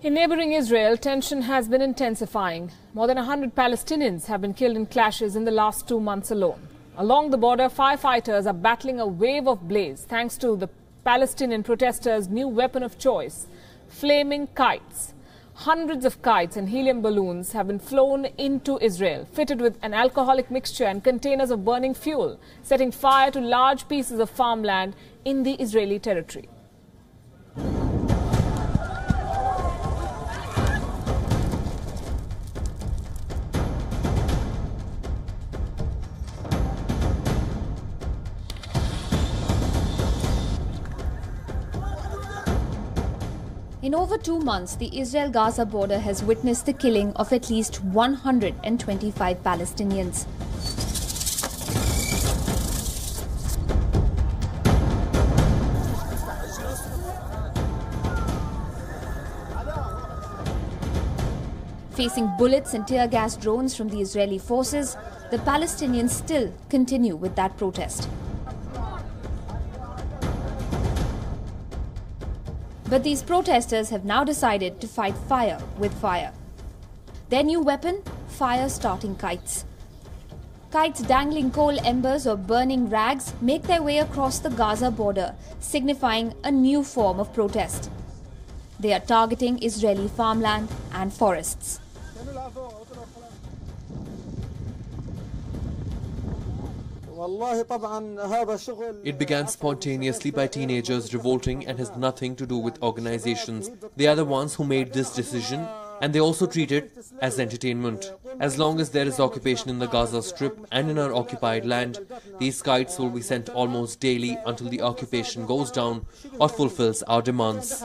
In neighboring Israel, tension has been intensifying. More than 100 Palestinians have been killed in clashes in the last 2 months alone. Along the border, firefighters are battling a wave of blaze thanks to the Palestinian protesters' new weapon of choice, flaming kites. Hundreds of kites and helium balloons have been flown into Israel, fitted with an alcoholic mixture and containers of burning fuel, setting fire to large pieces of farmland in the Israeli territory. In over 2 months, the Israel-Gaza border has witnessed the killing of at least 125 Palestinians. Facing bullets and tear gas drones from the Israeli forces, the Palestinians still continue with that protest. But these protesters have now decided to fight fire with fire. Their new weapon? Fire-starting kites. Kites dangling coal embers or burning rags make their way across the Gaza border, signifying a new form of protest. They are targeting Israeli farmland and forests. It began spontaneously by teenagers revolting and has nothing to do with organizations. They are the ones who made this decision, and they also treat it as entertainment. As long as there is occupation in the Gaza Strip and in our occupied land, these kites will be sent almost daily until the occupation goes down or fulfills our demands.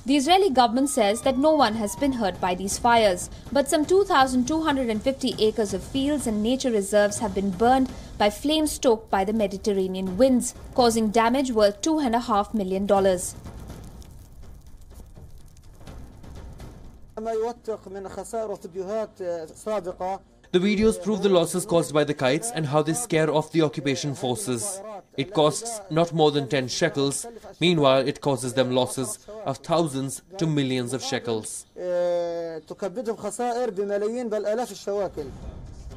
The Israeli government says that no one has been hurt by these fires, but some 2,250 acres of fields and nature reserves have been burned by flames stoked by the Mediterranean winds, causing damage worth $2.5 million. The videos prove the losses caused by the kites and how they scare off the occupation forces. It costs not more than 10 shekels. Meanwhile, it causes them losses of thousands to millions of shekels.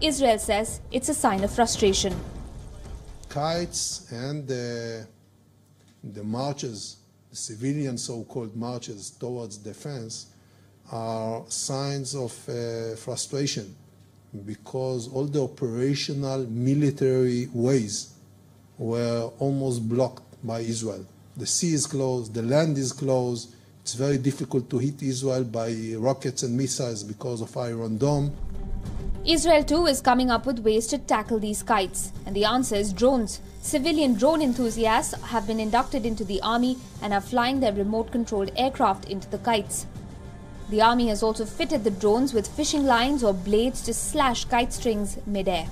Israel says it's a sign of frustration. Kites and the marches, the civilian so-called marches towards defense, are signs of frustration, because all the operational military ways were almost blocked by Israel. The sea is closed, the land is closed. It's very difficult to hit Israel by rockets and missiles because of Iron Dome. Israel too is coming up with ways to tackle these kites, and the answer is drones. Civilian drone enthusiasts have been inducted into the army and are flying their remote-controlled aircraft into the kites. The army has also fitted the drones with fishing lines or blades to slash kite strings mid-air.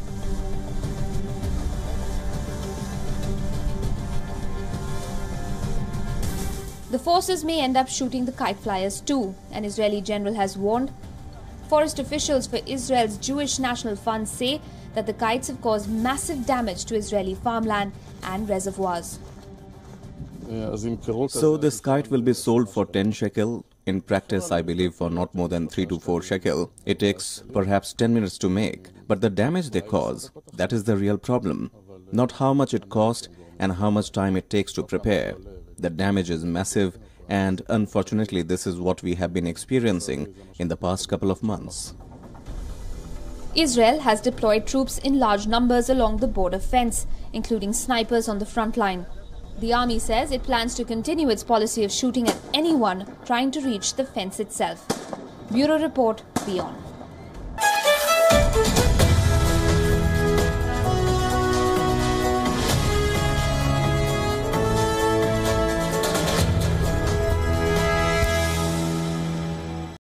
The forces may end up shooting the kite flyers too, an Israeli general has warned. Forest officials for Israel's Jewish National Fund say that the kites have caused massive damage to Israeli farmland and reservoirs. So this kite will be sold for 10 shekel. In practice, I believe for not more than 3 to 4 shekel. It takes perhaps 10 minutes to make. But the damage they cause, that is the real problem. Not how much it cost and how much time it takes to prepare. The damage is massive, and unfortunately this is what we have been experiencing in the past couple of months. Israel has deployed troops in large numbers along the border fence, including snipers on the front line. The army says it plans to continue its policy of shooting at anyone trying to reach the fence itself. Bureau Report, WION.